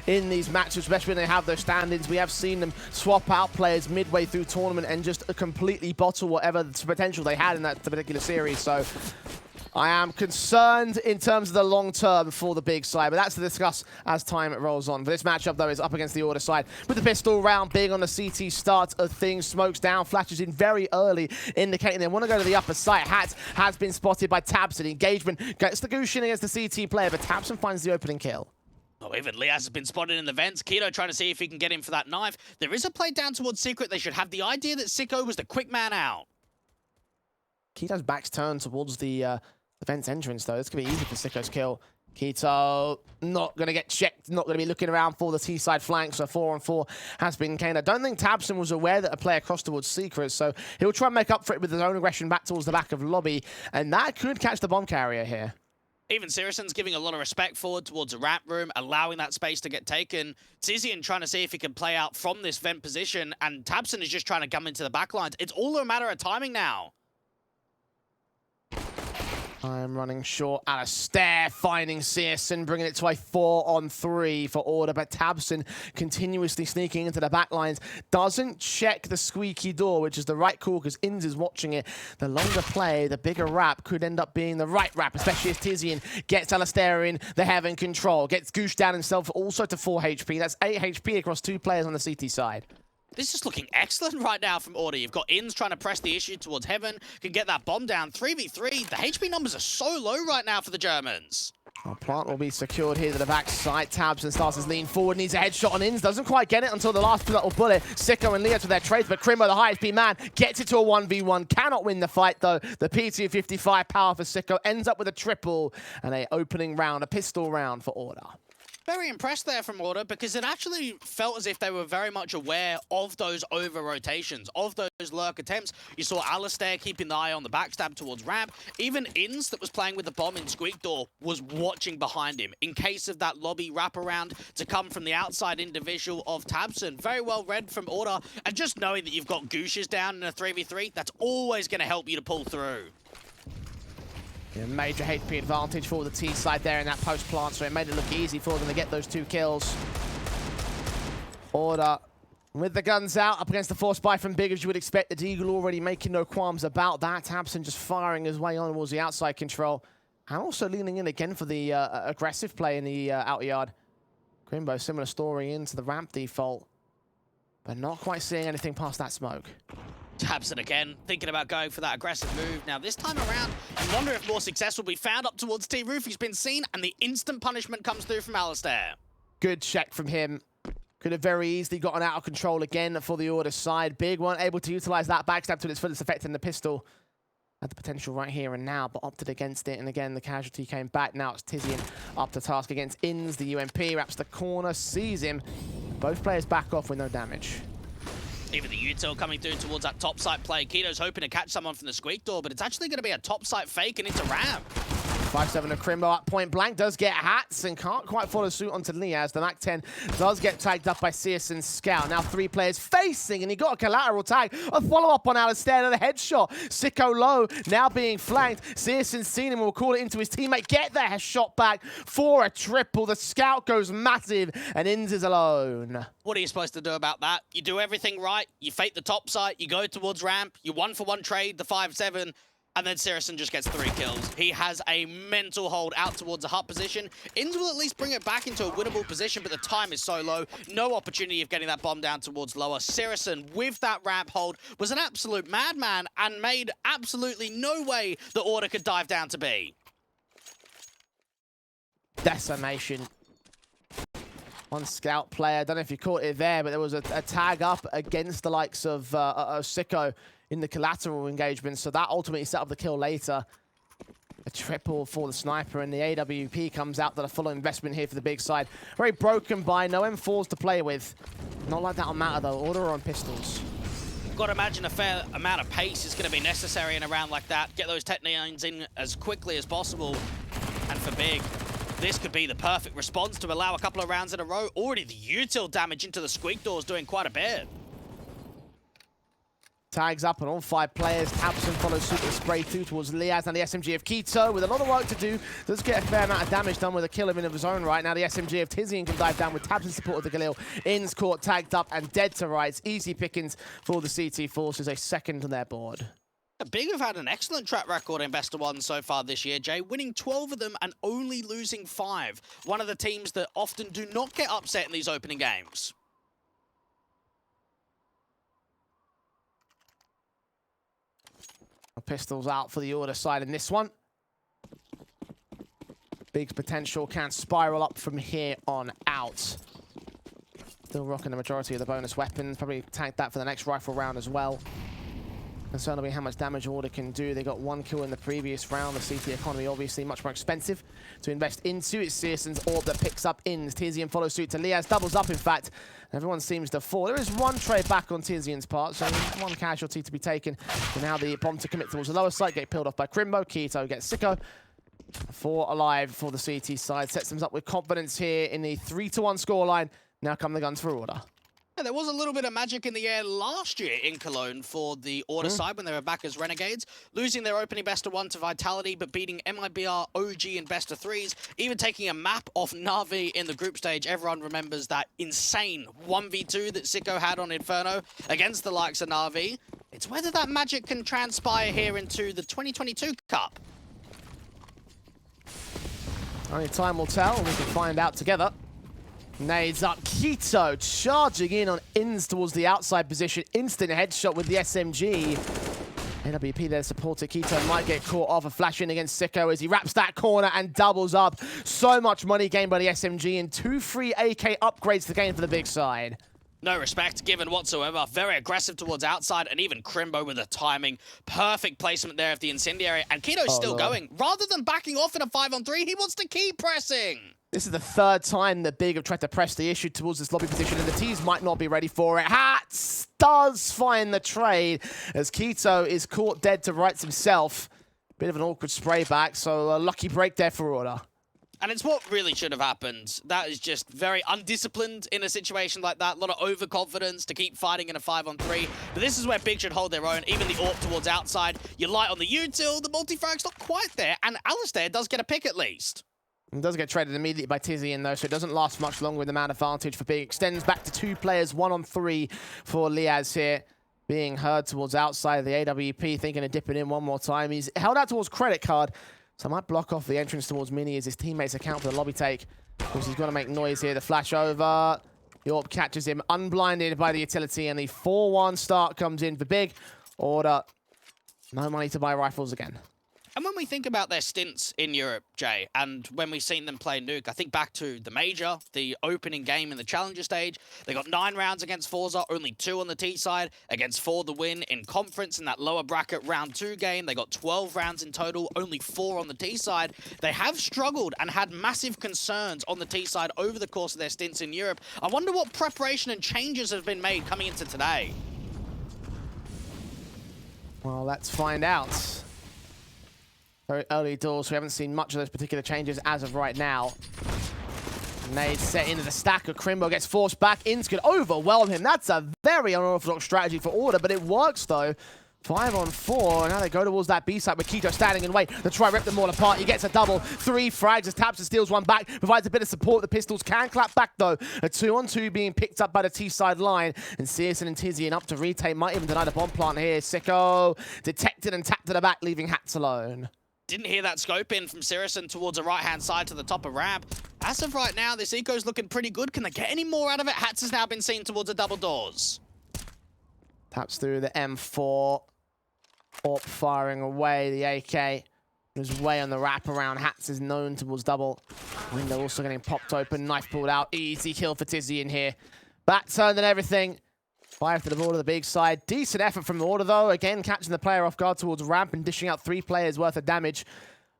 in these matches, especially when they have those stand-ins. We have seen them swap out players midway through tournament and just completely bottle whatever potential they had in that particular series. So I am concerned in terms of the long term for the big side, but that's to discuss as time rolls on. But this matchup, though, is up against the Order side with the pistol round being on the CT start of things. Smokes down, flashes in very early, indicating they want to go to the upper site. Hat has been spotted by tabseN. Engagement gets the goose in against the CT player, but tabseN finds the opening kill. Oh, even Liazz has been spotted in the vents. Keto trying to see if he can get in for that knife. There is a play down towards Secret. They should have the idea that Sico was the quick man out. Keto's back's turned towards the vents entrance, though. This could be easy for Sico's kill. Keto not going to get checked, not going to be looking around for the T-side flank, so 4-on-4 has been gained. I don't think tabseN was aware that a player crossed towards Secret, so he'll try and make up for it with his own aggression back towards the back of lobby, and that could catch the bomb carrier here. Even syrsoN's giving a lot of respect forward towards a ramp room, allowing that space to get taken. syrsoN trying to see if he can play out from this vent position, and tabseN is just trying to come into the backlines. It's all a matter of timing now. I'm running short. Alistair finding syrsoN, bringing it to a 4-on-3 for Order, but tabseN continuously sneaking into the backlines. Doesn't check the squeaky door, which is the right call because Inz is watching it. The longer play, the bigger wrap could end up being the right wrap, especially as syrsoN gets Alistair in the heaven control. Gets Goosh down himself also to 4 HP. That's 8 HP across 2 players on the CT side. This is looking excellent right now from Order. You've got Inz trying to press the issue towards heaven, can get that bomb down. 3v3, the HP numbers are so low right now for the Germans. Our plant will be secured here to the back side. tabseN starts his lean forward, needs a headshot on Inz. Doesn't quite get it until the last little bullet. Sico and Liazz with their trades, but Krimbo, the highest HP man, gets it to a 1v1. Cannot win the fight, though. The P255 power for Sico ends up with a triple and a opening round, a pistol round for Order. Very impressed there from Order because it actually felt as if they were very much aware of those over rotations, of those lurk attempts. You saw Alistair keeping the eye on the backstab towards ramp. Even Inz, that was playing with the bomb in Squeak Door, was watching behind him in case of that lobby wraparound to come from the outside individual of tabseN. Very well read from Order, and just knowing that you've got Gooshes down in a 3v3, that's always going to help you to pull through. Yeah, major HP advantage for the T side there in that post plant, so it made it look easy for them to get those 2 kills. Order with the guns out up against the force buy from Big, as you would expect. The Deagle already making no qualms about that. tabseN just firing his way on towards the outside control, and also leaning in again for the aggressive play in the out yard. Krimbo, similar story into the ramp default, but not quite seeing anything past that smoke. tabseN again, thinking about going for that aggressive move. Now, this time around, you wonder if more success will be found up towards T-Roof. He's been seen, and the instant punishment comes through from Alistair. Good check from him. Could have very easily gotten out of control again for the Order side. Big weren't able to utilize that backstab to its fullest effect, and the pistol had the potential right here and now, but opted against it. And again, the casualty came back. Now it's syrsoN up to task against Inz. The UMP wraps the corner, sees him. Both players back off with no damage. Even the util coming through towards that top site play. Keto's hoping to catch someone from the Squeak Door, but it's actually going to be a top site fake and into ramp. 5-7 of Krimbo at point blank, does get hats and can't quite follow suit onto Liazz. The MAC-10 does get tagged up by syrsoN's scout. Now 3 players facing, and he got a collateral tag. A follow-up on Alistair and a headshot. Sico low, now being flanked. syrsoN's seen him and will call it into his teammate. Get the shot back for a triple. The scout goes massive, and Inz is alone. What are you supposed to do about that? You do everything right. You fake the top site. You go towards ramp. You 1-for-1 trade the 5-7. And then syrsoN just gets 3 kills. He has a mental hold out towards a hut position. Inz will at least bring it back into a winnable position, but the time is so low. No opportunity of getting that bomb down towards lower. syrsoN, with that ramp hold, was an absolute madman and made absolutely no way the Order could dive down to B. Decimation. One scout player, I don't know if you caught it there, but there was a tag up against the likes of Sico in the collateral engagement, so that ultimately set up the kill later. A triple for the sniper, and the AWP comes out that a full investment here for the big side. Very broken by, no M4s to play with. Not like that on Matter though, Order on pistols. Got to imagine a fair amount of pace is going to be necessary in a round like that. Get those Tech-9s in as quickly as possible. And for Big, this could be the perfect response to allow a couple of rounds in a row. Already the util damage into the Squeak Door is doing quite a bit. Tags up on all 5 players. Absent follows suit with spray through towards Liazz and the SMG of Keto with a lot of work to do. Does get a fair amount of damage done with a kill of his own right. Now the SMG of syrsoN can dive down with tabs in support of the Galil. Inns caught, tagged up and dead to rights. Easy pickings for the CT Forces, a second on their board. Big have had an excellent track record in Best of One so far this year, Jay, winning 12 of them and only losing 5. One of the teams that often do not get upset in these opening games. Pistols out for the Order side in this one. Big's potential can spiral up from here on out. Still rocking the majority of the bonus weapons. Probably tank that for the next rifle round as well. Concerned about how much damage Order can do. They got 1 kill in the previous round. The CT economy obviously much more expensive to invest into. It's syrsoN's orb that picks up Inns. syrsoN follows suit to Liazz. Doubles up, in fact. Everyone seems to fall. There is 1 trade back on syrsoN's part, so 1 casualty to be taken. And now the bomb to commit towards the lower side. Get peeled off by Krimbo. Keto gets Sico. 4 alive for the CT side. Sets them up with confidence here in the 3-1 scoreline. Now come the guns for Order. Yeah, there was a little bit of magic in the air last year in Cologne for the Order side when they were back as Renegades, losing their opening Best of 1 to Vitality, but beating MIBR, OG in Best of 3s, even taking a map off Na'Vi in the group stage. Everyone remembers that insane 1v2 that Sico had on Inferno against the likes of Na'Vi. It's whether that magic can transpire here into the 2022 Cup. Only time will tell, and we can find out together. Nades up, Keto charging in on Inns towards the outside position. Instant headshot with the SMG. NWP there supported. Keto might get caught off a flash in against Sico as he wraps that corner and doubles up. So much money gained by the SMG and 2 free AK upgrades to gain for the big side. No respect given whatsoever. Very aggressive towards outside, and even Krimbo with the timing. Perfect placement there of the incendiary. And Keto's still going. Rather than backing off in a 5-on-3, he wants to keep pressing. This is the 3rd time that Big have tried to press the issue towards this lobby position, and the T's might not be ready for it. Hats does find the trade as Keto is caught dead to rights himself. Bit of an awkward spray back, so a lucky break there for Order. And it's what really should have happened. That is just very undisciplined in a situation like that. A lot of overconfidence to keep fighting in a 5-on-3. But this is where Big should hold their own. Even the AWP towards outside. You light on the util, the multi-frag's not quite there. And Alistair does get a pick at least. It does get traded immediately by syrsoN though, so it doesn't last much longer with the man advantage for Big. Extends back to 2 players, 1-on-3 for Liazz here. Being heard towards outside of the AWP, thinking of dipping in one more time. He's held out towards credit card. So I might block off the entrance towards Mini as his teammates account for the lobby take. Of course, he's got to make noise here. The flash over. Yorp catches him unblinded by the utility, and the 4-1 start comes in for Big. Order. No money to buy rifles again. And when we think about their stints in Europe, Jay, and when we've seen them play Nuke, I think back to the Major, the opening game in the Challenger stage. They got 9 rounds against Forza, only 2 on the T side. Against 4 the win in Conference in that lower bracket round 2 game. They got 12 rounds in total, only 4 on the T side. They have struggled and had massive concerns on the T side over the course of their stints in Europe. I wonder what preparation and changes have been made coming into today. Well, let's find out. Very early doors, so we haven't seen much of those particular changes as of right now. Nade set into the stacker. Krimbo gets forced back. Inns could overwhelm him. That's a very unorthodox strategy for Order, but it works though. 5-on-4, and now they go towards that B side with Keto standing in wait. They try to rip them all apart. He gets a double. 3 frags as Taps and steals 1 back. Provides a bit of support. The pistols can clap back though. A 2-on-2 being picked up by the T side line. And syrsoN and syrsoN up to retake. Might even deny the bomb plant here. Sico detected and tapped to the back, leaving Hats alone. Didn't hear that scope in from syrsoN towards the right-hand side to the top of ramp. As of right now, this eco's looking pretty good. Can they get any more out of it? Hats has now been seen towards the double doors. Taps through the M4. AWP firing away. The AK is way on the wraparound. Hats is known towards double. Window also getting popped open. Knife pulled out. Easy kill for syrsoN here. Back turned and everything. 5 to the board of the big side. Decent effort from the Order, though. Again, catching the player off guard towards ramp and dishing out 3 players worth of damage.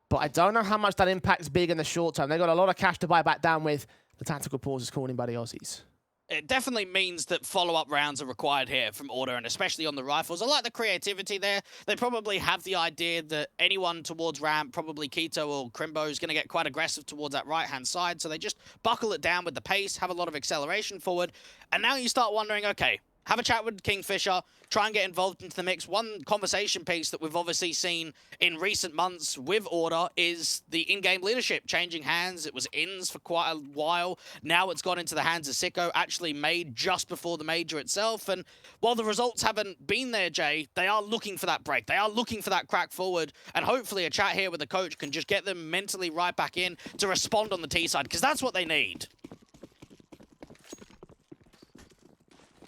But I don't know how much that impacts Big in the short term. They've got a lot of cash to buy back down with. The tactical pause is called in by the Aussies. It definitely means that follow-up rounds are required here from Order, and especially on the rifles. I like the creativity there. They probably have the idea that anyone towards ramp, probably Keto or Krimbo, is going to get quite aggressive towards that right-hand side. So they just buckle it down with the pace, have a lot of acceleration forward. And now you start wondering, okay, have a chat with Kingfisher, try and get involved into the mix. One conversation piece that we've obviously seen in recent months with Order is the in-game leadership changing hands. It was Inns for quite a while. Now it's gone into the hands of Sico, actually made just before the major itself. And while the results haven't been there, Jay, they are looking for that break. They are looking for that crack forward. And hopefully a chat here with the coach can just get them mentally right back in to respond on the T side, because that's what they need.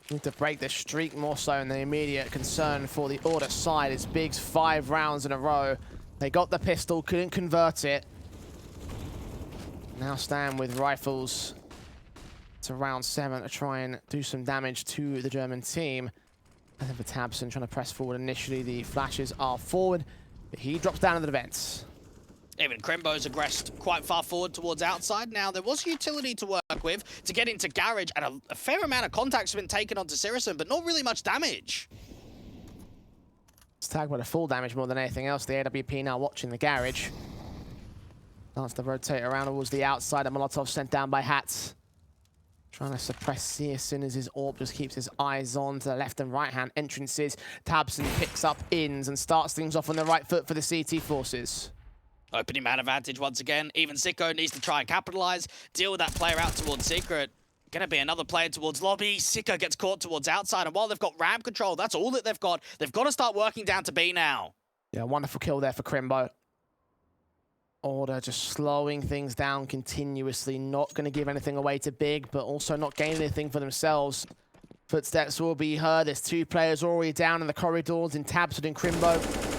Need to break the streak more so, and the immediate concern for the Order side is Big's 5 rounds in a row. They got the pistol, couldn't convert it. Now stand with rifles to round 7 to try and do some damage to the German team. And then for syrsoN trying to press forward initially, the flashes are forward, but he drops down to the vents. Even Krimbo's aggressed quite far forward towards outside. Now, there was utility to work with to get into Garage, and a fair amount of contacts have been taken onto syrsoN, but not really much damage. It's tagged by the full damage more than anything else. The AWP now watching the Garage. Starts to rotate around towards the outside. A Molotov sent down by Hats. Trying to suppress syrsoN as his AWP just keeps his eyes on to the left and right hand entrances. syrsoN picks up Inns and starts things off on the right foot for the CT forces. Opening man advantage once again. Even Sico needs to try and capitalize, deal with that player out towards Secret. Gonna be another player towards lobby. Sico gets caught towards outside, and while they've got ramp control, that's all that they've got. They've got to start working down to B now. Yeah, wonderful kill there for Krimbo. Order just slowing things down continuously, not going to give anything away to Big, but also not gaining anything for themselves. Footsteps will be heard. There's 2 players already down in the corridors in syrsoN and Krimbo.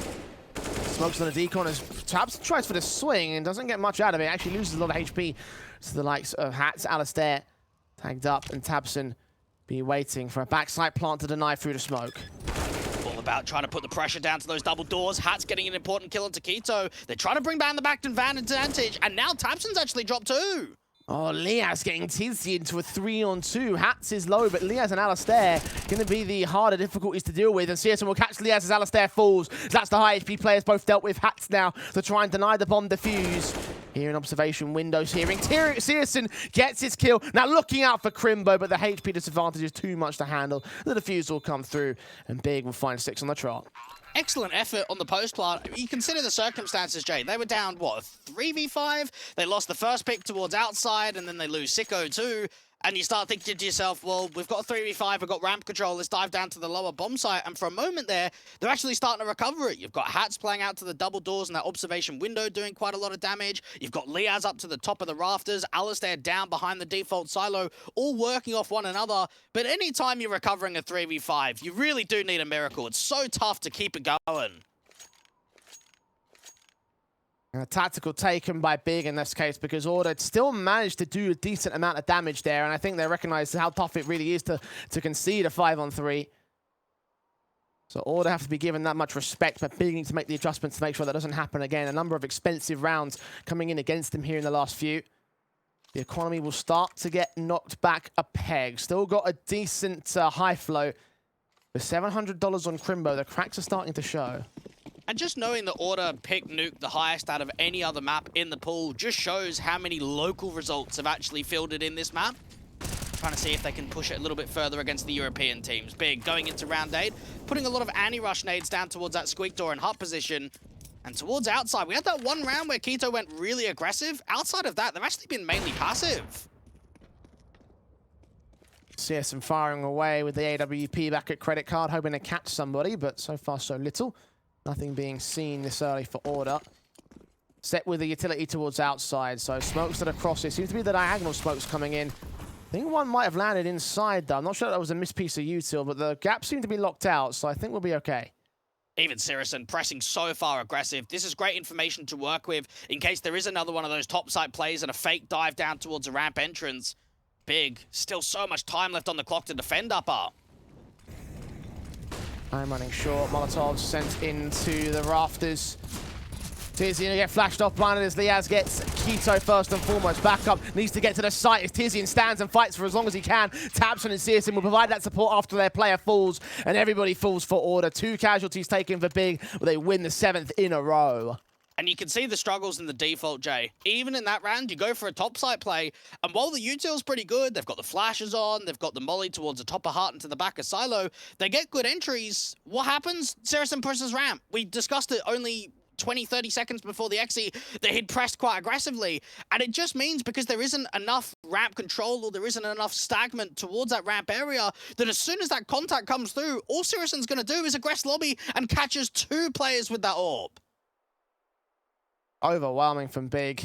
Smokes on a decon as syrsoN tries for the swing and doesn't get much out of it. Actually loses a lot of HP to the likes of Hats. Alistair tagged up, and syrsoN be waiting for a backside plant to deny through the smoke. All about trying to put the pressure down to those double doors. Hats getting an important kill onto Quito. They're trying to bring down the back advantage, and now syrsoN's actually dropped 2. Oh, Liazz getting Tizzy into a 3-on-2. Hats is low, but Liazz and Alistair going to be the harder difficulties to deal with. And syrsoN will catch Liazz as Alistair falls. That's the high HP players both dealt with. Hats now to try and deny the bomb defuse. Here in observation windows, hearing syrsoN gets his kill. Now looking out for Krimbo, but the HP disadvantage is too much to handle. The defuse will come through, and Big will find 6 on the trot. Excellent effort on the post plant. You consider the circumstances, Jay. They were down, what, 3v5? They lost the first pick towards outside, and then they lose Sico too. And you start thinking to yourself, well, we've got a 3v5, we've got ramp control, let's dive down to the lower bomb site. And for a moment there, they're actually starting to recover it. You've got Hats playing out to the double doors in that observation window doing quite a lot of damage. You've got Liazz up to the top of the rafters, Alistair down behind the default silo, all working off one another. But anytime you're recovering a 3v5, you really do need a miracle. It's so tough to keep it going. A tactical taken by Big in this case, because Order still managed to do a decent amount of damage there, and I think they recognize how tough it really is to concede a 5-on-3. So Order have to be given that much respect, but Big needs to make the adjustments to make sure that doesn't happen again. A number of expensive rounds coming in against them here in the last few. The economy will start to get knocked back a peg. Still got a decent high flow. With $700 on Krimbo, the cracks are starting to show. And just knowing the Order picked Nuke the highest out of any other map in the pool just shows how many local results have actually fielded in this map. Trying to see if they can push it a little bit further against the European teams. Big going into round 8, putting a lot of anti-rush nades down towards that squeak door and hut position. And towards outside, we had that one round where Quito went really aggressive. Outside of that, they've actually been mainly passive. syrsoN firing away with the AWP back at credit card, hoping to catch somebody, but so far so little. Nothing being seen this early for Order. Set with the utility towards outside, so smokes that are across it. Seems to be the diagonal smokes coming in. I think one might have landed inside, though. I'm not sure that was a missed piece of util, but the gaps seem to be locked out, so I think we'll be okay. Even syrsoN pressing so far aggressive. This is great information to work with in case there is another one of those topside plays and a fake dive down towards a ramp entrance. Big. Still so much time left on the clock to defend upper. I'm running short. Molotov sent into the rafters. Tizzy gonna get flashed off blinded as Liazz gets Quito first and foremost. Back up, needs to get to the site as Tizzy stands and fights for as long as he can. syrsoN and syrsoN will provide that support after their player falls, and everybody falls for Order. 2 casualties taken for Big, but they win the 7th in a row. And you can see the struggles in the default, Jay. Even in that round, you go for a topside play, and while the util's pretty good, they've got the flashes on, they've got the molly towards the top of Hut and to the back of Silo, they get good entries. What happens? syrsoN pushes ramp. We discussed it only 20, 30 seconds before the Xe that he'd pressed quite aggressively. And it just means because there isn't enough ramp control or there isn't enough stagment towards that ramp area, that as soon as that contact comes through, all syrsoN's going to do is aggress lobby and catches 2 players with that orb. Overwhelming from Big.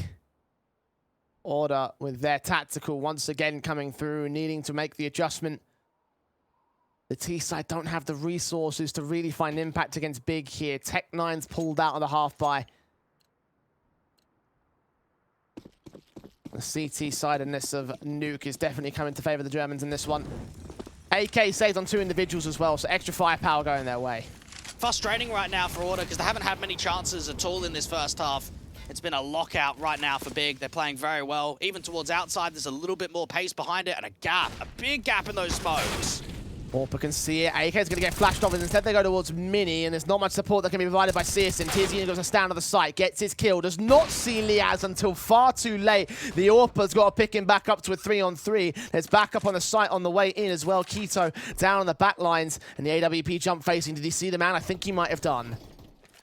Order with their tactical once again coming through, needing to make the adjustment. The T side don't have the resources to really find impact against Big here. Tech9's pulled out of the half by. The CT sidedness of Nuke is definitely coming to favor the Germans in this one. AK saves on 2 individuals as well, so extra firepower going their way. Frustrating right now for Order because they haven't had many chances at all in this first half. It's been a lockout right now for Big. They're playing very well. Even towards outside, there's a little bit more pace behind it and a gap, a big gap in those smokes. Orpa can see it. AK is going to get flashed off, and instead they go towards Mini, and there's not much support that can be provided by syrsoN. tyrsoN goes to stand on the site, gets his kill, does not see Liazz until far too late. The Orpa's got to pick him back up to a 3-on-3. There's backup on the site on the way in as well. Keto down on the back lines, and the AWP jump facing. Did he see the man? I think he might have done.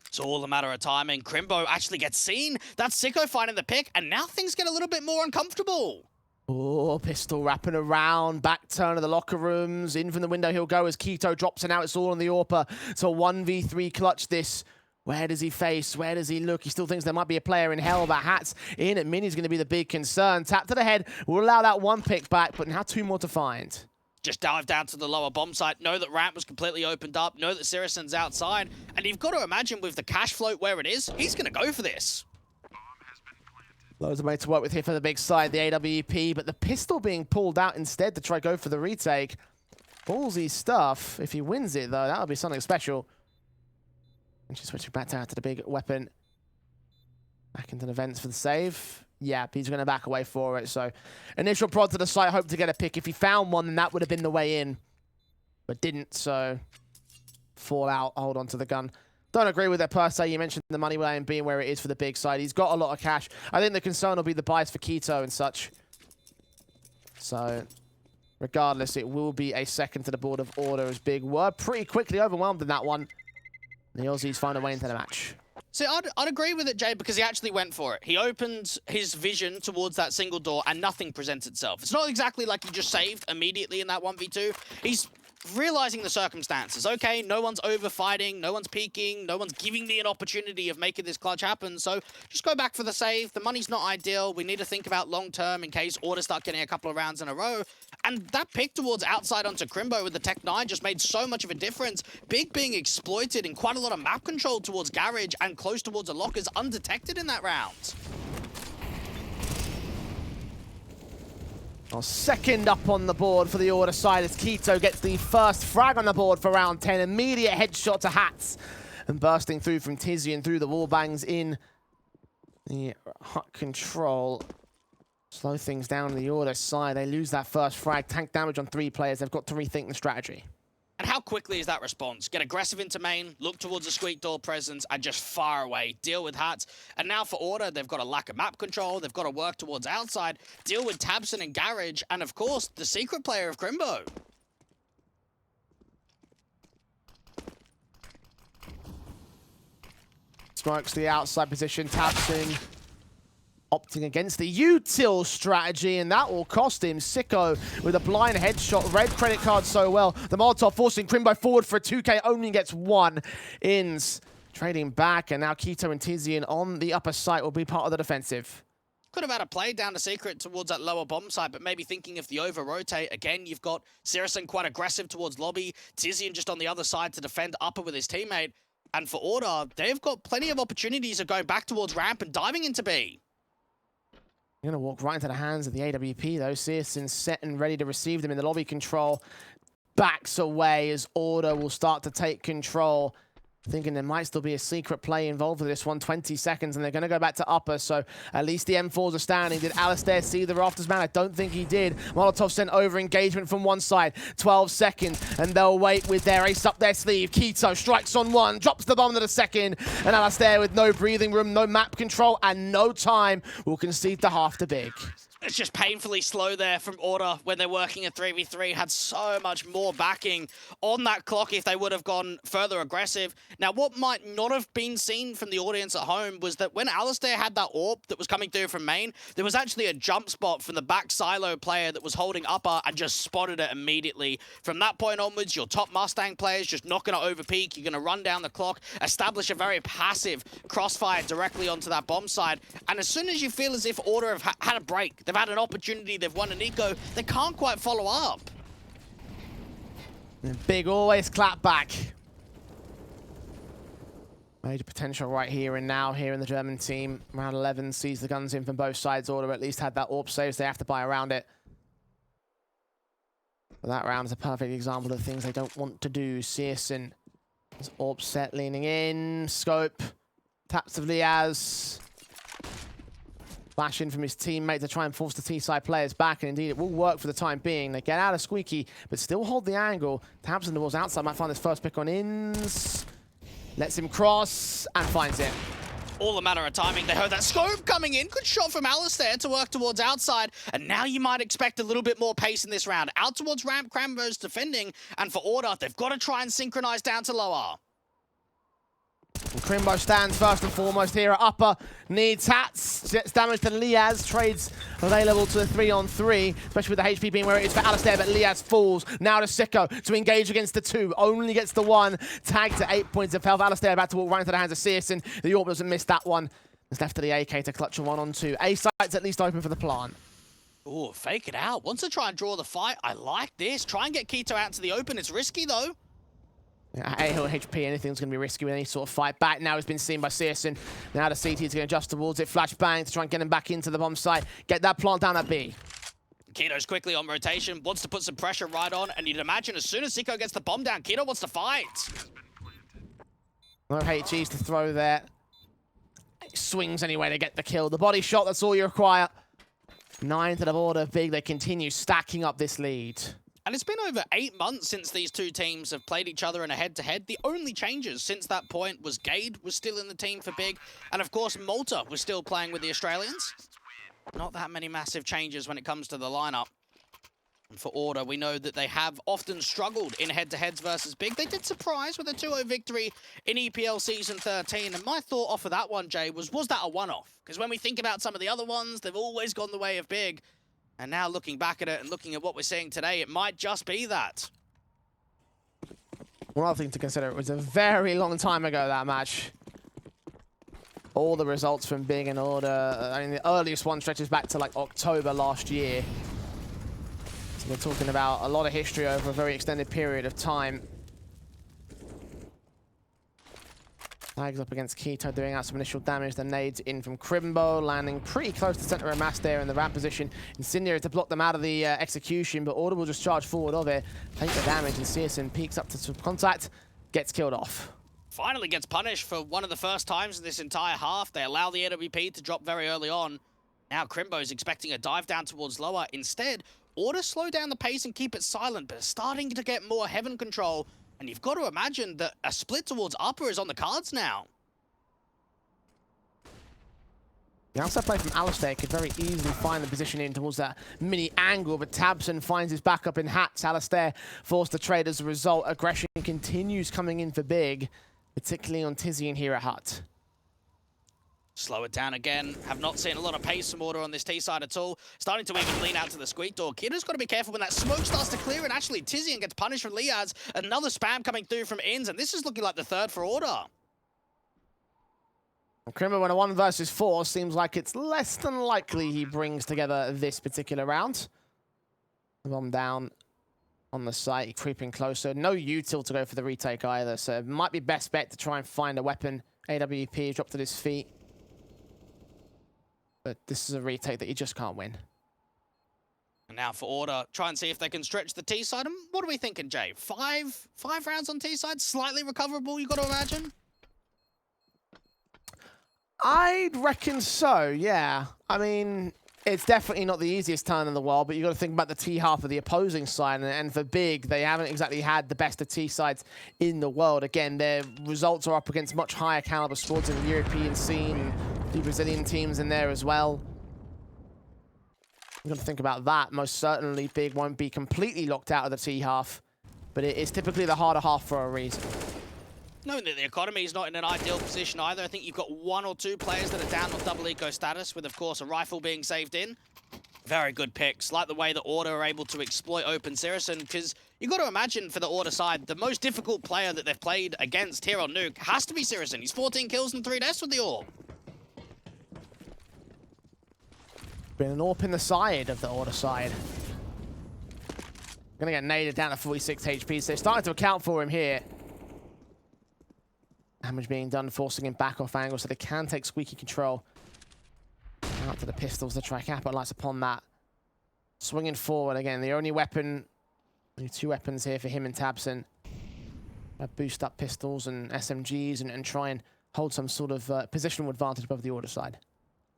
It's all a matter of timing. Krimbo actually gets seen. That's Sico finding the pick, and now things get a little bit more uncomfortable. Oh, pistol wrapping around, back turn of the locker rooms. In from the window he'll go as Keto drops, and now it's all on the Orpa. So 1v3 clutch this. Where does he face? Where does he look? He still thinks there might be a player in hell, but Hat's in, and Mini's going to be the big concern. Tap to the head. We'll allow that 1 pick back, but now 2 more to find. Just dive down to the lower bomb site, know that ramp was completely opened up, know that syrsoN's outside, and you've got to imagine with the cash float where it is, he's going to go for this. Loads of way to work with here for the big side, the AWP, but the pistol being pulled out instead to try go for the retake. Ballsy stuff. If he wins it, though, that would be something special. And she's switching back down to the big weapon. Back into the vents for the save. Yeah, he's going to back away for it. So initial prod to the site, hope to get a pick. If he found one, then that would have been the way in. But didn't, so fall out, hold on to the gun. Don't agree with it per se. You mentioned the money lane being where it is for the big side. He's got a lot of cash. I think the concern will be the buys for Keto and such. So regardless, it will be a second to the board of Order as Big were pretty quickly overwhelmed in that one. The Aussies find a way into the match. See, I'd agree with it, Jay, because he actually went for it. He opened his vision towards that single door and nothing presents itself. It's not exactly like he just saved immediately in that 1v2. He's realizing the circumstances. Okay, no one's over-fighting, no one's peeking, no one's giving me an opportunity of making this clutch happen, so just go back for the save. The money's not ideal. We need to think about long-term in case Order start getting a couple of rounds in a row. And that pick towards outside onto Krimbo with the Tech9 just made so much of a difference. Big being exploited in quite a lot of map control towards Garage and close towards the lockers undetected in that round. Well, second up on the board for the Order side as Keto gets the first frag on the board for round 10. Immediate headshot to Hats. And bursting through from tyrsoN through the wall bangs in the Hut control. Slow things down on the Order side. They lose that first frag. Tank damage on 3 players. They've got to rethink the strategy. And how quickly is that response? Get aggressive into main, look towards the squeak door presence, and just far away. Deal with Hats. And now for Order, they've got a lack of map control. They've got to work towards outside, deal with tabseN and Garage, and of course, the secret player of Krimbo. Smokes the outside position. tabseN opting against the util strategy, and that will cost him. Sico with a blind headshot. Red credit card so well. The Molotov forcing Krimbo forward for a 2K. Only gets 1. Ins trading back, and now Keto and tyrsoN on the upper site will be part of the defensive. Could have had a play down the secret towards that lower bomb site, but maybe thinking of the over-rotate. Again, you've got syrsoN quite aggressive towards lobby. tyrsoN just on the other side to defend upper with his teammate. And for Order, they've got plenty of opportunities of going back towards ramp and diving into B. Going to walk right into the hands of the AWP, though. syrsoN set and ready to receive them in the lobby control. Backs away as Order will start to take control. Thinking there might still be a secret play involved with this one. 20 seconds, and they're going to go back to upper, so at least the M4s are standing. Did Alistair see the rafters, man? I don't think he did. Molotov sent over engagement from one side. 12 seconds, and they'll wait with their ace up their sleeve. Keto strikes on one, drops the bomb to the second, and Alistair with no breathing room, no map control, and no time will concede to half the big. It's just painfully slow there from Order when they're working a 3v3. Had so much more backing on that clock if they would have gone further aggressive. Now, what might not have been seen from the audience at home was that when Alistair had that AWP that was coming through from main, there was actually a jump spot from the back silo player that was holding upper and just spotted it immediately. From that point onwards, your top Mustang players just not going to overpeak. You're going to run down the clock, establish a very passive crossfire directly onto that bomb side. And as soon as you feel as if Order have had a break, they've had an opportunity, they've won an eco, they can't quite follow up. And big always clap back. Major potential right here and now here in the German team. Round 11 sees the guns in from both sides. Order at least had that AWP saves. They have to buy around it. But that round is a perfect example of things they don't want to do. syrsoN is AWP set, leaning in. Scope. Taps of Liazz. Flash in from his teammate to try and force the T-side players back, and indeed it will work for the time being. They get out of Squeaky, but still hold the angle. Taps in the walls outside, might find his first pick on ins. Lets him cross, and finds it. All a matter of timing. They heard that scope coming in. Good shot from Alistair to work towards outside, and now you might expect a little bit more pace in this round. Out towards ramp, Krimbo's defending, and for Order, they've got to try and synchronize down to lower. And Krimbo stands first and foremost here at upper. Needs hats. Gets damage to Liazz. Trades available to the 3-on-3, especially with the HP being where it is for Alistair, but Liazz falls. Now to Sico to engage against the 2. Only gets the 1. Tagged to 8 points of health. Alistair about to walk right into the hands of syrsoN. The AWP doesn't miss that one. It's left to the AK to clutch a 1-on-2. A site's at least open for the plant. Oh, fake it out. Wants to try and draw the fight. I like this. Try and get Keto out to the open. It's risky, though. A-Hill HP, anything's going to be risky with any sort of fight back. Now he's been seen by syrsoN. Now the CT is going to adjust towards it. Flashbang to try and get him back into the bomb site. Get that plant down at B. Keto's quickly on rotation, wants to put some pressure right on, and you'd imagine as soon as Sico gets the bomb down, Keto wants to fight. No HEs to throw there. Swings anyway to get the kill. The body shot, that's all you require. 9 to the border. Big, they continue stacking up this lead. And it's been over 8 months since these two teams have played each other in a head-to-head. The only changes since that point was Gade was still in the team for Big, and of course Malta was still playing with the Australians. Not that many massive changes when it comes to the lineup. And for Order, we know that they have often struggled in head-to-heads versus Big. They did surprise with a 2-0 victory in EPL Season 13, and my thought off of that one, Jay, was that a one-off? Because when we think about some of the other ones, they've always gone the way of Big. And now looking back at it and looking at what we're seeing today, it might just be that. One other thing to consider, it was a very long time ago, that match. All the results from Big and Order, I mean, the earliest one stretches back to like October last year. So we're talking about a lot of history over a very extended period of time. Tags up against Keto, doing out some initial damage. The nades in from Krimbo, landing pretty close to center of mass there in the ramp position. Incendiary to block them out of the execution, but Order will just charge forward of it, take the damage, and syrsoN peeks up to some contact, gets killed off. Finally gets punished for one of the first times in this entire half. They allow the AWP to drop very early on. Now Krimbo's expecting a dive down towards lower. Instead, Order slow down the pace and keep it silent, but starting to get more heaven control. And you've got to imagine that a split towards upper is on the cards now. The outside play from Alistair could very easily find the position in towards that mini angle, but tabseN finds his backup in hats. Alistair forced to trade as a result. Aggression continues coming in for Big, particularly on Tizian here at Hut. Slow it down again. Have not seen a lot of pace from Order on this T side at all. Starting to even lean out to the squeak door. Kiddo's got to be careful when that smoke starts to clear, and actually Tizian gets punished from Liazz. Another spam coming through from ins, and this is looking like the third for Order. Krimbo in a 1 versus 4 seems like it's less than likely he brings together this particular round. The bomb down on the site, creeping closer. No util to go for the retake either, so it might be best bet to try and find a weapon. AWP dropped at his feet. But this is a retake that you just can't win. And now for Order, try and see if they can stretch the T side. And what are we thinking, Jay? Five rounds on T side, slightly recoverable, you got to imagine? I'd reckon so, yeah. I mean, it's definitely not the easiest turn in the world, but you've got to think about the T half of the opposing side. And for Big, they haven't exactly had the best of T sides in the world. Again, their results are up against much higher caliber squads in the European scene, and the Brazilian teams in there as well. You've got to think about that. Most certainly, Big won't be completely locked out of the T half, but it is typically the harder half for a reason. Knowing that the economy is not in an ideal position either, I think you've got 1 or 2 players that are down on double eco status, with, of course, a rifle being saved in. Very good picks. Like the way the Order are able to exploit open syrsoN, because you've got to imagine for the Order side, the most difficult player that they've played against here on Nuke has to be syrsoN. He's 14 kills and 3 deaths with the AWP. Been an AWP in the side of the Order side. Gonna get naded down to 46 HP, so they're starting to account for him here. Damage being done, forcing him back off angle, so they can take squeaky control. Out to the pistols to try capitalize upon that. Swinging forward again, the only weapon, only 2 weapons here for him and tabseN. Boost up pistols and SMGs and try and hold some sort of positional advantage above the Order side.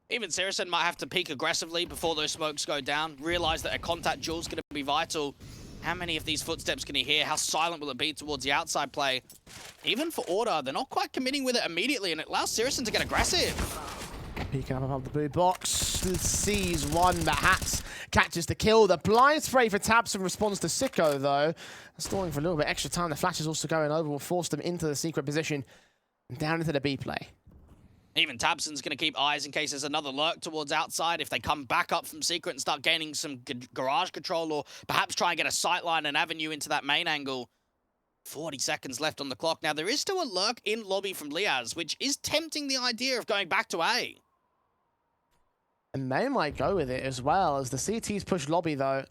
Even syrsoN might have to peek aggressively before those smokes go down, realize that a contact duel is going to be vital. How many of these footsteps can he hear? How silent will it be towards the outside play? Even for Order, they're not quite committing with it immediately, and it allows syrsoN to get aggressive. Peeking up above the blue box, sees one, but Hats catches the kill. The blind spray for tabseN responds to Sico, though. Stalling for a little bit extra time. The flash is also going over, will force them into the secret position and down into the B play. Even tabseN's going to keep eyes in case there's another lurk towards outside. If they come back up from secret and start gaining some garage control, or perhaps try and get a sightline and avenue into that main angle. 40 seconds left on the clock. Now, there is still a lurk in lobby from Liazz, which is tempting the idea of going back to A. And they might go with it as well, as the CTs push lobby, though.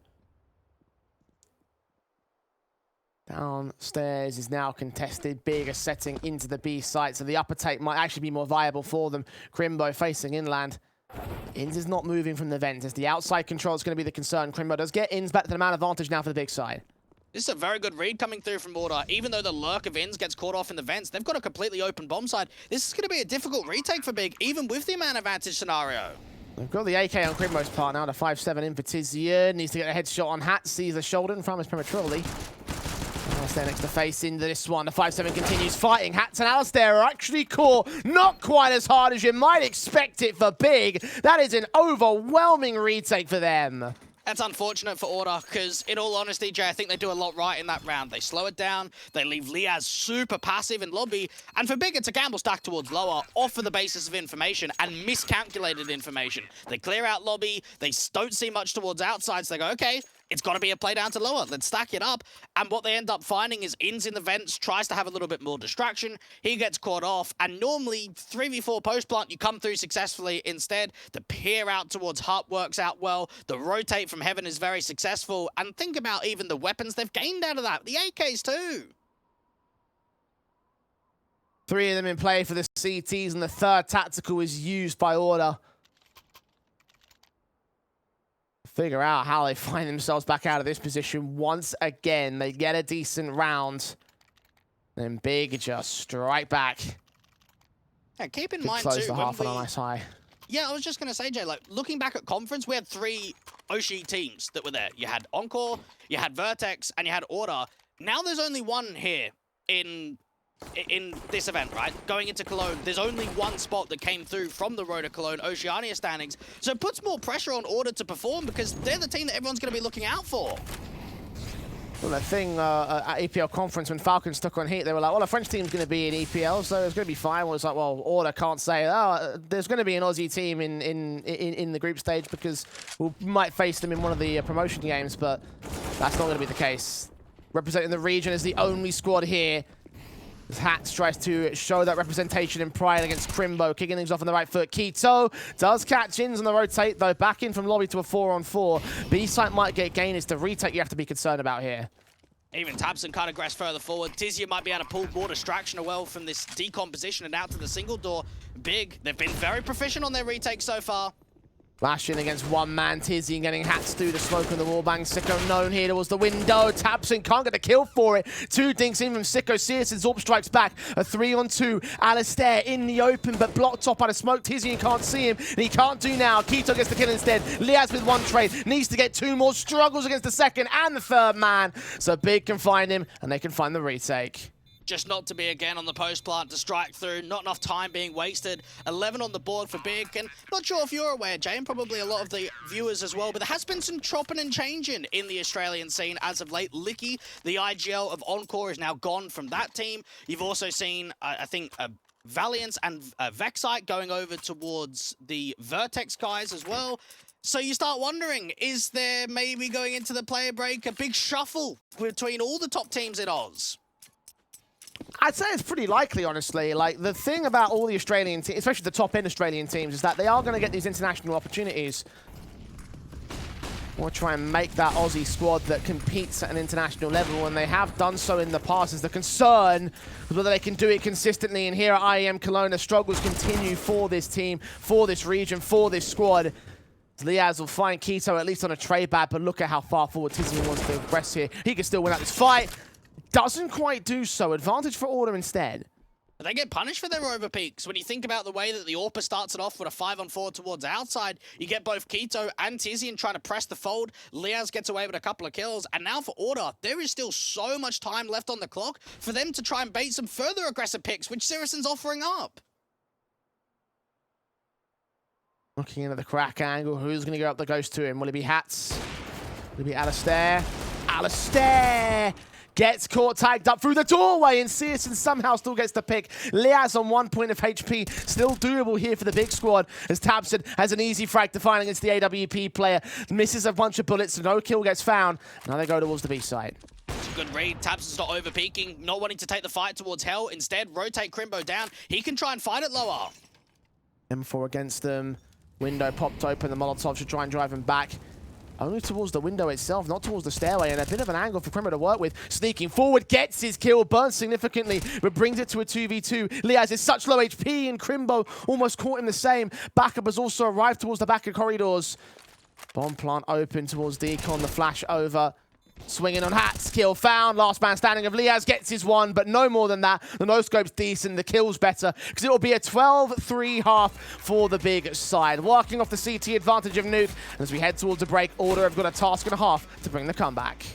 Downstairs is now contested. Big are setting into the B site, so the upper take might actually be more viable for them. Krimbo facing inland. Inns is not moving from the vent, as the outside control is going to be the concern. Krimbo does get Inns back to the man advantage now for the big side. This is a very good read coming through from Order. Even though the lurk of Inns gets caught off in the vents, they've got a completely open bomb side. This is going to be a difficult retake for Big, even with the man advantage scenario. They've got the AK on Krimbo's part now, the 5-7 in for Tizier. Needs to get a headshot on Hat, sees the shoulder and from his prematurely. Alistair next to face into this one. The 5-7 continues fighting. Hats and Alistair are actually caught. Not quite as hard as you might expect it for Big. That is an overwhelming retake for them. That's unfortunate for Order, because in all honesty, Jay, I think they do a lot right in that round. They slow it down, they leave Liazz super passive in lobby, and for Big, it's a gamble stack towards lower, off of the basis of information and miscalculated information. They clear out lobby, they don't see much towards outside, so they go, okay, it's got to be a play down to lower. Let's stack it up. And what they end up finding is Inns in the vents, tries to have a little bit more distraction. He gets caught off. And normally, 3v4 post plant, you come through successfully. Instead, the peer out towards Hut works out well. The rotate from heaven is very successful. And think about even the weapons they've gained out of that. The AKs too. 3 of them in play for the CTs, and the 3rd tactical is used by Order. Figure out how they find themselves back out of this position once again. They get a decent round. Then Big just strike back. Yeah, keep in Big mind close too, the half on a nice high. Yeah, I was just going to say, Jay, like, looking back at conference, we had 3 Oshi teams that were there. You had Encore, you had Vertex, and you had Order. Now there's only one here in this event, right? Going into Cologne, there's only one spot that came through from the road of Cologne Oceania standings. So it puts more pressure on Order to perform, because they're the team that everyone's going to be looking out for. Well, the thing at EPL conference, when Falcons took on Heat, they were like, well, a French team's going to be in EPL, so it's going to be fine. Well, it's like, well, Order can't say, oh, there's going to be an Aussie team in the group stage, because we might face them in one of the promotion games, but that's not going to be the case. Representing the region is the only squad here. As Hats tries to show that representation and pride against Krimbo, kicking things off on the right foot. Keto does catch Inns on the rotate, though. Back in from lobby to a 4-on-4. B-site might get gain. It's the retake you have to be concerned about here. Even tabseN can't aggress further forward. Tizier might be able to pull more distraction well from this decomposition and out to the single door. Big, they've been very proficient on their retake so far. Lashing against one man, Tizzy getting hats through the smoke on the wallbang. Sico known here towards the window. tabseN can't get the kill for it. Two dinks in from Sico. syrsoN Zorb strikes back. A 3-on-2. Alistair in the open, but blocked off by the smoke. Tizzy can't see him, and he can't do now. Keto gets the kill instead. Liazz with one trade. Needs to get two more. Struggles against the second and the third man. So Big can find him, and they can find the retake. Just not to be again on the post plant to strike through. Not enough time being wasted. 11 on the board for Big. And not sure if you're aware, Jay, and probably a lot of the viewers as well, but there has been some chopping and changing in the Australian scene as of late. Licky, the IGL of Encore, is now gone from that team. You've also seen, I think, Valiance and Vexite going over towards the Vertex guys as well. So you start wondering, is there maybe going into the player break a big shuffle between all the top teams in Oz? I'd say it's pretty likely, honestly. Like, the thing about all the Australian teams, especially the top-end Australian teams, is that they are going to get these international opportunities. Or try and make that Aussie squad that competes at an international level, and they have done so in the past. Is the concern whether they can do it consistently. And here at IEM Cologne, the struggles continue for this team, for this region, for this squad. Liazz will find Keto at least on a trade back, but look at how far forward Tizzy wants to progress here. He can still win out this fight. Doesn't quite do so. Advantage for Order instead. They get punished for their overpeaks. When you think about the way that the AWPer starts it off with a 5-on-4 towards outside, you get both Keto and Tizian trying to press the fold. Liazz gets away with a couple of kills. And now for Order, there is still so much time left on the clock for them to try and bait some further aggressive picks, which syrsoN's offering up. Looking into the crack angle. Who's going to go up the ghost to him? Will it be Hats? Will it be Alistair? Alistair! Gets caught, tagged up through the doorway, and syrsoN somehow still gets the pick. Liazz on 1 point of HP. Still doable here for the big squad, as tabseN has an easy frag to find against the AWP player. Misses a bunch of bullets, no kill gets found. Now they go towards the B side. It's a good read. tabseN's not overpeaking, not wanting to take the fight towards Hell. Instead, rotate Krimbo down. He can try and fight it lower. M4 against them. Window popped open. The Molotov should try and drive him back. Only towards the window itself, not towards the stairway, and a bit of an angle for Krimbo to work with. Sneaking forward, gets his kill, burns significantly, but brings it to a 2v2. Liazz is such low HP, and Krimbo almost caught him the same. Backup has also arrived towards the back of corridors. Bomb plant open towards Decon, the flash over. Swinging on Hats, kill found. Last man standing of Liazz gets his one, but no more than that. The no-scope's decent, the kill's better, because it will be a 12-3 half for the big side. Working off the CT advantage of Nuke, and as we head towards the break, Order have got a task and a half to bring the comeback.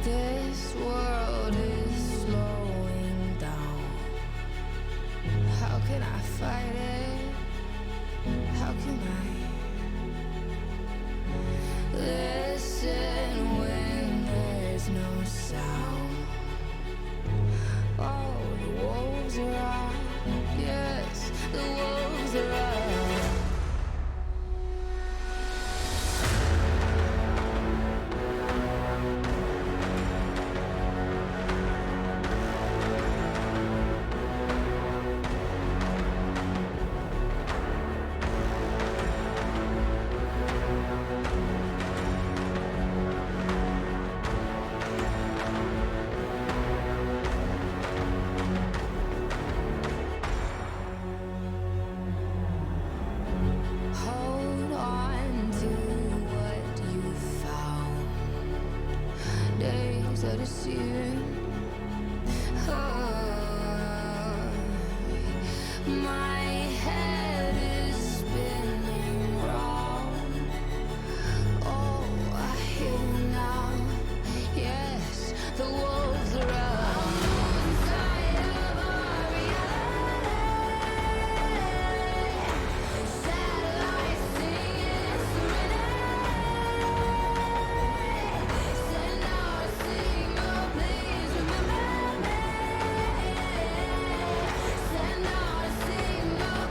This world is slowing down. How can I fight it? How can I listen when there's no sound? Oh, the wolves are out. Yes, the wolves are out. Hold on to what you found. Days are deceiving. My head is spinning round. Oh, I hear now. Yes, the wolves are out. Inside of our reality. Satellites singing serenity. Send out a signal, please remember me. Send out a signal,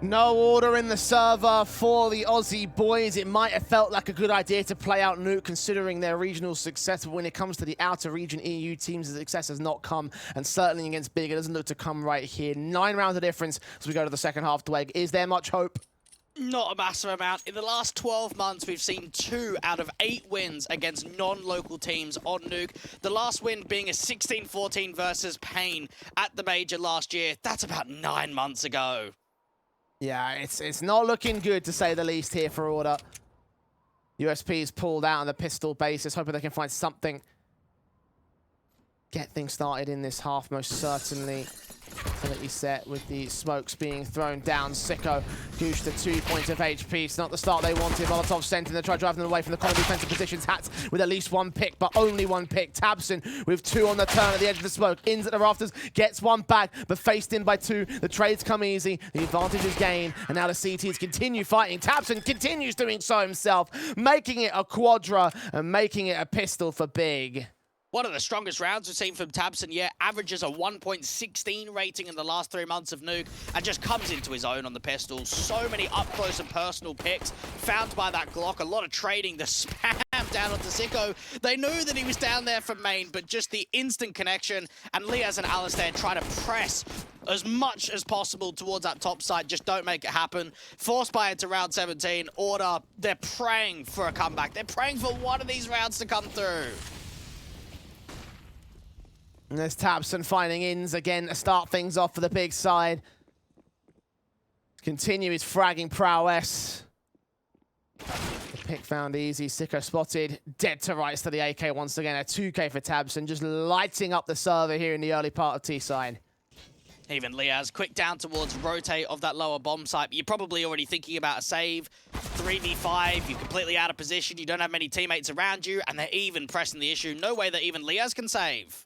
No order in the server for the Aussie boys. It might have felt like a good idea to play out Nuke considering their regional success, but when it comes to the outer region EU teams, the success has not come, and certainly against Big, it doesn't look to come right here. 9 rounds of difference as we go to the second half. Dweg, is there much hope? Not a massive amount. In the last 12 months, we've seen 2 out of 8 wins against non-local teams on Nuke. The last win being a 16-14 versus Pain at the Major last year. That's about 9 months ago. Yeah, it's not looking good, to say the least, here for Order. USP's pulled out on the pistol basis, hoping they can find something. Get things started in this half, most certainly. Completely set with the smokes being thrown down. Sico, Goosh to 2 points of HP. It's not the start they wanted. Molotov sent in. They try driving them away from the common defensive positions. Hats with at least 1 pick, but only 1 pick. tabseN with 2 on the turn at the edge of the smoke. Ins at the rafters, gets 1 back, but faced in by 2. The trades come easy. The advantage is gained, and now the CTs continue fighting. tabseN continues doing so himself, making it a quadra and making it a pistol for Big. One of the strongest rounds we've seen from tabseN yet. Averages a 1.16 rating in the last 3 months of Nuke and just comes into his own on the pistol. So many up-close and personal picks found by that Glock. A lot of trading, the spam down onto Sico. They knew that he was down there from main, but just the instant connection. And Liazz and Alistair try to press as much as possible towards that top side. Just don't make it happen. Forced by into round 17. Order, they're praying for a comeback. They're praying for one of these rounds to come through. And there's tabseN finding ins again to start things off for the Big side. Continue his fragging prowess. The pick found easy. Sico spotted. Dead to rights to the AK once again. A 2K for tabseN, just lighting up the server here in the early part of T side. Even Liazz, quick down towards rotate of that lower bomb site. You're probably already thinking about a save. 3v5, you're completely out of position. You don't have many teammates around you, and they're even pressing the issue. No way that even Liazz can save.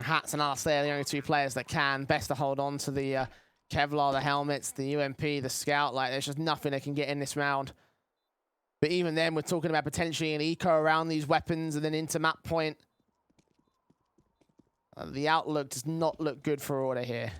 Hats and Alistair are the only 2 players that can. Best to hold on to the Kevlar, the helmets, the UMP, the Scout. Like, there's just nothing they can get in this round. But even then, we're talking about potentially an eco around these weapons and then into map point. The outlook does not look good for Order here.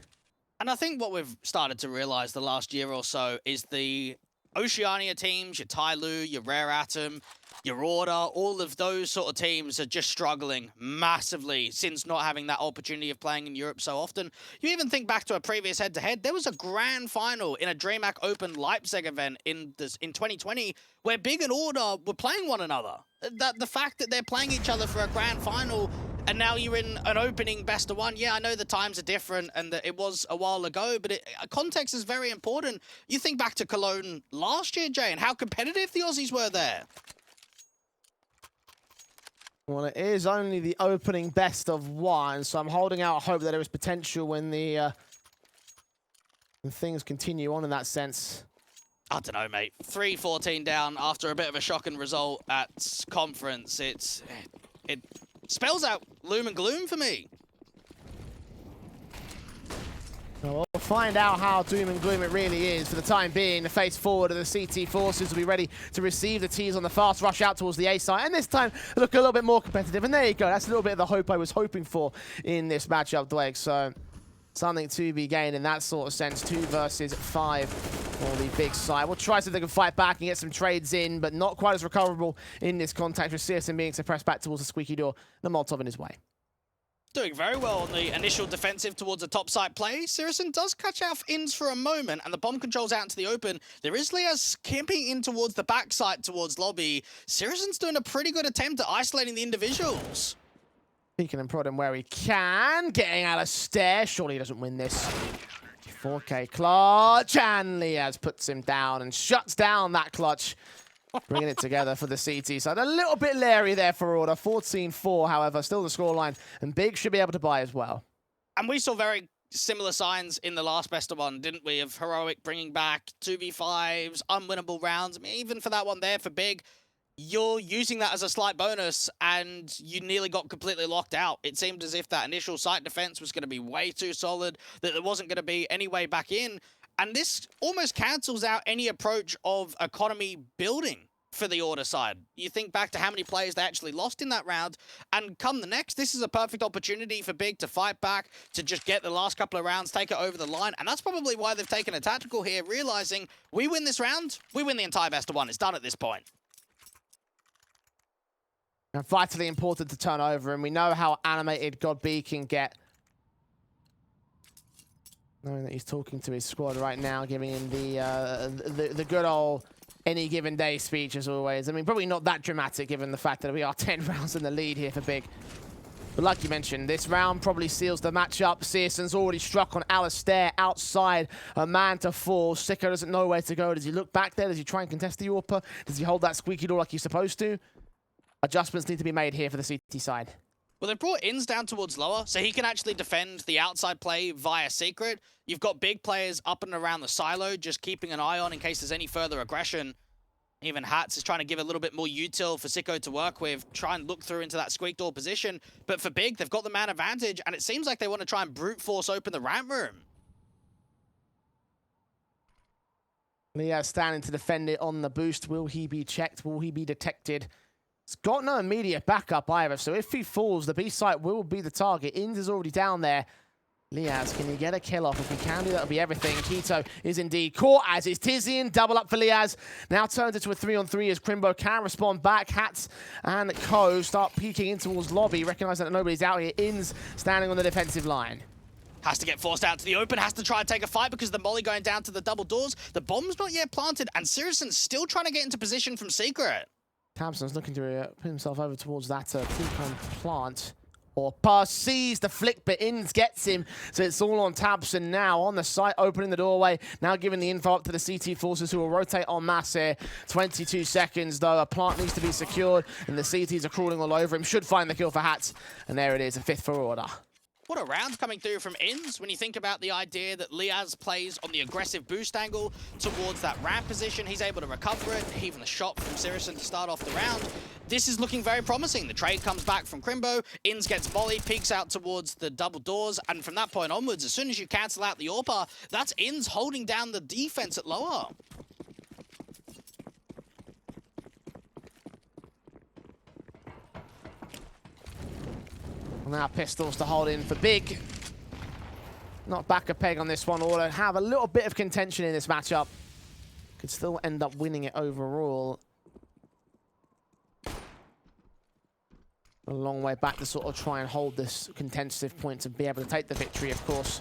And I think what we've started to realize the last year or so is the Oceania teams, your Tyloo, your Rare Atom, your Order, all of those sort of teams are just struggling massively since not having that opportunity of playing in Europe so often. You even think back to a previous head-to-head, there was a grand final in a DreamHack Open Leipzig event in 2020 where Big and Order were playing one another. The fact that they're playing each other for a grand final and now you're in an opening best of 1. Yeah, I know the times are different and that it was a while ago, but context is very important. You think back to Cologne last year, Jay, and how competitive the Aussies were there. Well, it is only the opening best of 1, so I'm holding out hope that there is potential when when things continue on in that sense. I don't know, mate. 3-14 down after a bit of a shocking result at conference. It spells out loom and gloom for me. Well, we'll find out how doom and gloom it really is. For the time being, the face forward of the CT forces will be ready to receive the T's on the fast rush out towards the A side. And this time, look a little bit more competitive. And there you go. That's a little bit of the hope I was hoping for in this matchup, Dweg. So, something to be gained in that sort of sense. 2 versus 5 for the Big side. We'll try so they can fight back and get some trades in, but not quite as recoverable in this contact, with syrsoN being suppressed back towards the squeaky door. The Molotov in his way. Doing very well on the initial defensive towards the top side play. syrsoN does catch out ins for a moment, and the bomb controls out into the open. There is Liazz camping in towards the backside towards lobby. syrsoN's doing a pretty good attempt at isolating the individuals. Peeking and prodding where he can. Getting Alistair. Surely he doesn't win this. 4K clutch. And Liazz puts him down and shuts down that clutch. Bringing it together for the CT side. A little bit leery there for Order. 14-4, however, still the scoreline. And Big should be able to buy as well. And we saw very similar signs in the last best of 1, didn't we? Of Heroic bringing back 2v5s, unwinnable rounds. I mean, even for that one there for Big, you're using that as a slight bonus and you nearly got completely locked out. It seemed as if that initial site defense was going to be way too solid, that there wasn't going to be any way back in. And this almost cancels out any approach of economy building for the Order side. You think back to how many players they actually lost in that round, and come the next, this is a perfect opportunity for Big to fight back, to just get the last couple of rounds, take it over the line, and that's probably why they've taken a tactical here, realizing we win this round, we win the entire best of one. It's done at this point. And vitally important to turn over, and we know how animated God B can get. Knowing that he's talking to his squad right now, giving him the good old any given day speech as always. I mean, probably not that dramatic given the fact that we are 10 rounds in the lead here for Big. But like you mentioned, this round probably seals the matchup. syrsoN's already struck on Alistair outside, a man to fall. Sico doesn't know where to go. Does he look back there? Does he try and contest the AWPer? Does he hold that squeaky door like he's supposed to? Adjustments need to be made here for the CT side. Well, they've brought Ins down towards lower, so he can actually defend the outside play via secret. You've got big players up and around the silo, just keeping an eye on in case there's any further aggression. Even Hats is trying to give a little bit more util for Sico to work with, try and look through into that squeak door position. But for Big, they've got the man advantage, and it seems like they want to try and brute force open the ramp room. Liazz standing to defend it on the boost. Will he be checked? Will he be detected? It's got no immediate backup either, so if he falls, the B site will be the target. Ins is already down there. Liazz, can he get a kill off? If he can do, that'll be everything. Keto is indeed caught, as is Tizian. Double up for Liazz. Now turns into a 3-on-3 as Krimbo can respond back. Hats and Co start peeking in towards lobby, recognizing that nobody's out here. Ins standing on the defensive line. Has to get forced out to the open, has to try and take a fight because the molly going down to the double doors. The bomb's not yet planted, and syrsoN's still trying to get into position from secret. Tamson's looking to put himself over towards that pre-con plant. AWPer sees the flick, but Ins gets him. So it's all on Tabson now on the site, opening the doorway. Now giving the info up to the CT forces who will rotate en masse here. 22 seconds though. A plant needs to be secured, and the CTs are crawling all over him. Should find the kill for Hats. And there it is, a 5th for Order. What a round coming through from Ins when you think about the idea that Liazz plays on the aggressive boost angle towards that ramp position. He's able to recover it, even the shot from syrsoN to start off the round. This is looking very promising. The trade comes back from Krimbo, Ins gets volley, peeks out towards the double doors, and from that point onwards, as soon as you cancel out the AWPer, that's Ins holding down the defense at lower. Now pistols to hold in for Big. Not back a peg on this one. Order have a little bit of contention in this matchup. Could still end up winning it overall. A long way back to sort of try and hold this contentive point to be able to take the victory, of course.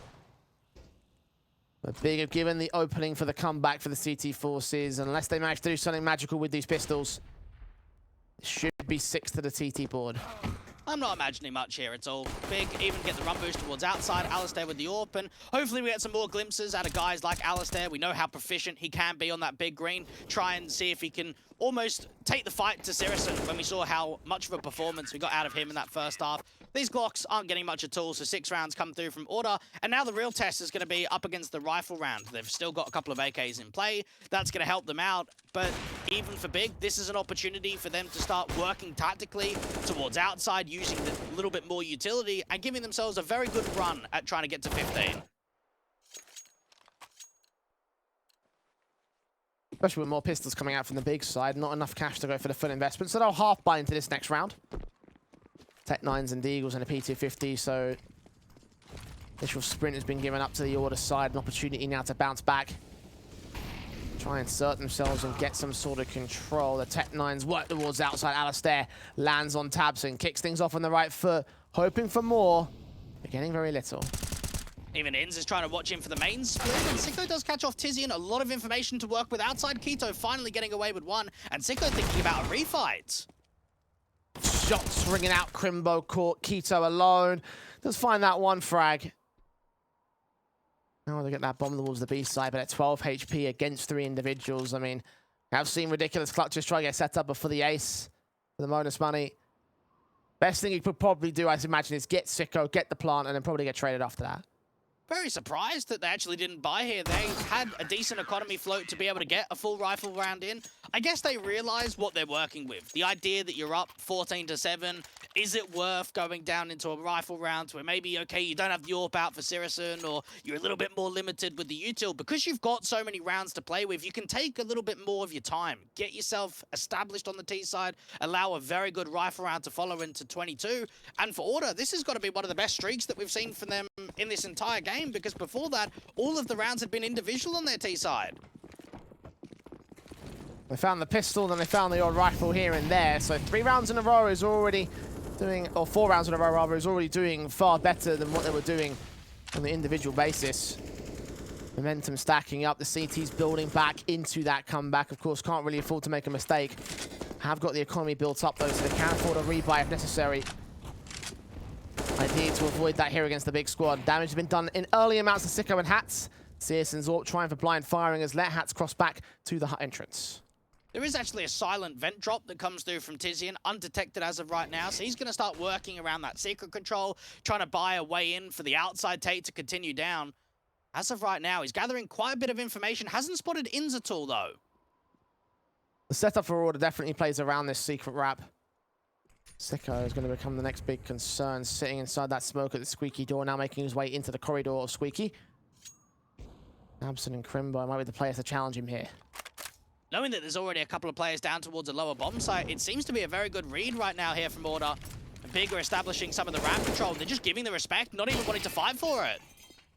But Big have given the opening for the comeback for the CT forces. Unless they manage to do something magical with these pistols, it should be 6 to the TT board. I'm not imagining much here at all. Big even get the run boost towards outside. Alistair with the AWP, and hopefully we get some more glimpses out of guys like Alistair. We know how proficient he can be on that big green. Try and see if he can almost take the fight to syrsoN when we saw how much of a performance we got out of him in that first half. These Glocks aren't getting much at all, so 6 rounds come through from Order, and now the real test is going to be up against the rifle round. They've still got a couple of AKs in play. That's going to help them out, but even for Big, this is an opportunity for them to start working tactically towards outside, using a little bit more utility, and giving themselves a very good run at trying to get to 15. Especially with more pistols coming out from the Big side, not enough cash to go for the full investment, so they'll half buy into this next round. Tech 9s and Deagles and a P250, so initial sprint has been given up to the Order side. An opportunity now to bounce back. Try and insert themselves and get some sort of control. The Tech 9s work towards outside. Alistair lands on Tabson, kicks things off on the right foot, hoping for more, but getting very little. Even Ins is trying to watch him for the main split, and Sico does catch off Tizian. A lot of information to work with outside. Keto finally getting away with one, and Sico thinking about a refight. Shots ringing out. Krimbo caught. Keto alone. Does find that one frag. Now they get that bomb towards the B side, but at 12 HP against 3 individuals. I mean, I've seen ridiculous clutches try to get set up before the ace for the bonus money. Best thing you could probably do, I imagine, is get Sico, get the plant, and then probably get traded after that. Very surprised that they actually didn't buy here. They had a decent economy float to be able to get a full rifle round in. I guess they realize what they're working with. The idea that you're up 14-7 Is it worth going down into a rifle round where maybe, okay, you don't have the AWP out for syrsoN, or you're a little bit more limited with the util? Because you've got so many rounds to play with, you can take a little bit more of your time. Get yourself established on the T side, allow a very good rifle round to follow into 22. And for Order, this has got to be one of the best streaks that we've seen from them in this entire game, because before that, all of the rounds had been individual on their T side. They found the pistol, then they found the odd rifle here and there. So 3 rounds in a row is already doing, or 4 rounds in a row rather, is already doing far better than what they were doing on the individual basis. Momentum stacking up. The CT's building back into that comeback. Of course, can't really afford to make a mistake. Have got the economy built up though, so they can afford a rebuy if necessary. Idea to avoid that here against the big squad. Damage has been done in early amounts to Sico and Hats. syrsoN's AWP trying for blind firing as let Hats cross back to the hut entrance. There is actually a silent vent drop that comes through from syrsoN, undetected as of right now, so he's going to start working around that secret control, trying to buy a way in for the outside Tate to continue down. As of right now, he's gathering quite a bit of information, hasn't spotted ins at all, though. The setup for Order definitely plays around this secret wrap. Sico is going to become the next big concern, sitting inside that smoke at the squeaky door, now making his way into the corridor of squeaky. syrsoN and Krimbo might be the players to challenge him here. Knowing that there's already a couple of players down towards a lower bomb site, it seems to be a very good read right now here from Order. Big are establishing some of the ramp control. They're just giving the respect, not even wanting to fight for it.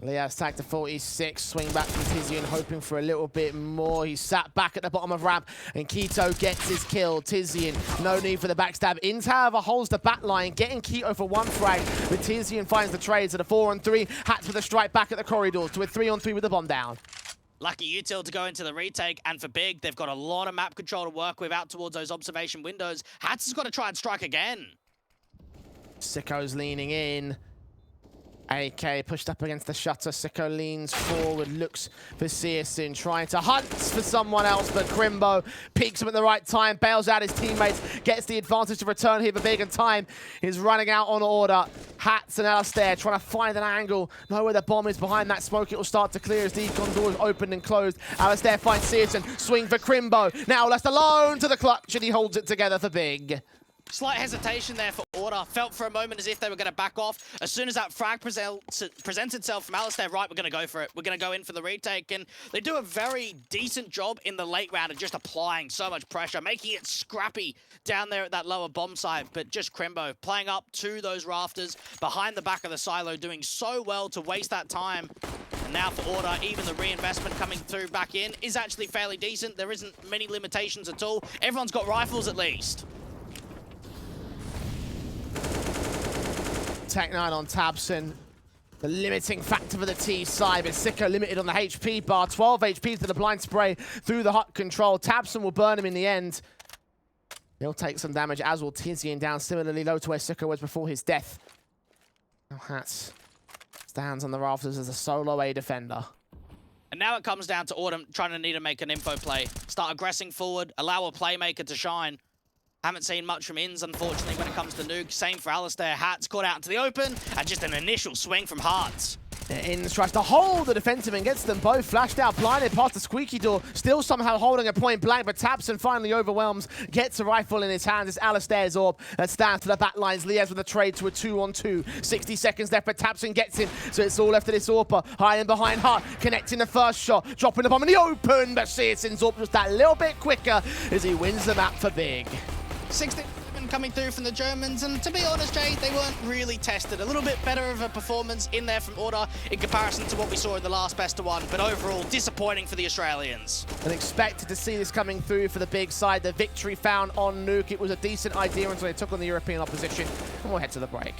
Liazz tagged to 46, swing back from syrsoN, hoping for a little bit more. He sat back at the bottom of ramp, and Keto gets his kill. syrsoN, no need for the backstab. Int, however, holds the back line, getting Keto for 1 frag, but syrsoN finds the trades at a 4-on-3. Hats with a strike back at the corridors to a 3-on-3 with the bomb down. Lucky util to go into the retake, and for Big, they've got a lot of map control to work with out towards those observation windows. Hats has got to try and strike again. Sico's leaning in. AK pushed up against the shutter. Sico leans forward, looks for syrsoN, trying to hunt for someone else, but Krimbo peeks him at the right time, bails out his teammates, gets the advantage to return here for Big, and time is running out on Order. Hats and Alistair trying to find an angle, know where the bomb is behind that smoke. It will start to clear as the econ door is opened and closed. Alistair finds syrsoN, swing for Krimbo. Now left alone to the clutch, and he holds it together for Big. Slight hesitation there for Order. Felt for a moment as if they were going to back off. As soon as that frag presents itself from Alistair, right, we're going to go for it. We're going to go in for the retake. And they do a very decent job in the late round of just applying so much pressure, making it scrappy down there at that lower bomb site. But just Krimbo playing up to those rafters behind the back of the silo, doing so well to waste that time. And now for Order, even the reinvestment coming through back in is actually fairly decent. There isn't many limitations at all. Everyone's got rifles at least. Tech 9 on syrsoN. The limiting factor for the T side, but Sico limited on the HP bar. 12 HP to the blind spray through the hut control. syrsoN will burn him in the end. He'll take some damage, as will syrsoN, down similarly low to where Sico was before his death. Now Hats stands on the rafters as a solo A defender. And now it comes down to Order trying to need to make an info play. Start aggressing forward, allow a playmaker to shine. Haven't seen much from Ins, unfortunately, when it comes to Nuke. Same for Alistair. Hats caught out into the open, and just an initial swing from Hearts. Ins tries to hold the defensive and gets them both flashed out, blinded past the squeaky door, still somehow holding a point blank, but syrsoN finally overwhelms, gets a rifle in his hands. It's Alistair's AWP that stands to the back lines. Liazz with a trade to a 2-on-2. 60 seconds left, but syrsoN gets him, so it's all left to this AWPer. High and behind Hart, connecting the first shot, dropping the bomb in the open, but syrsoN's AWP just that little bit quicker as he wins the map for Big. 16 coming through from the Germans, and to be honest, Jay, they weren't really tested. A little bit better of a performance in there from Order in comparison to what we saw in the last best of one, but overall disappointing for the Australians. And expected to see this coming through for the Big side. The victory found on Nuke. It was a decent idea until they took on the European opposition, and we'll head to the break.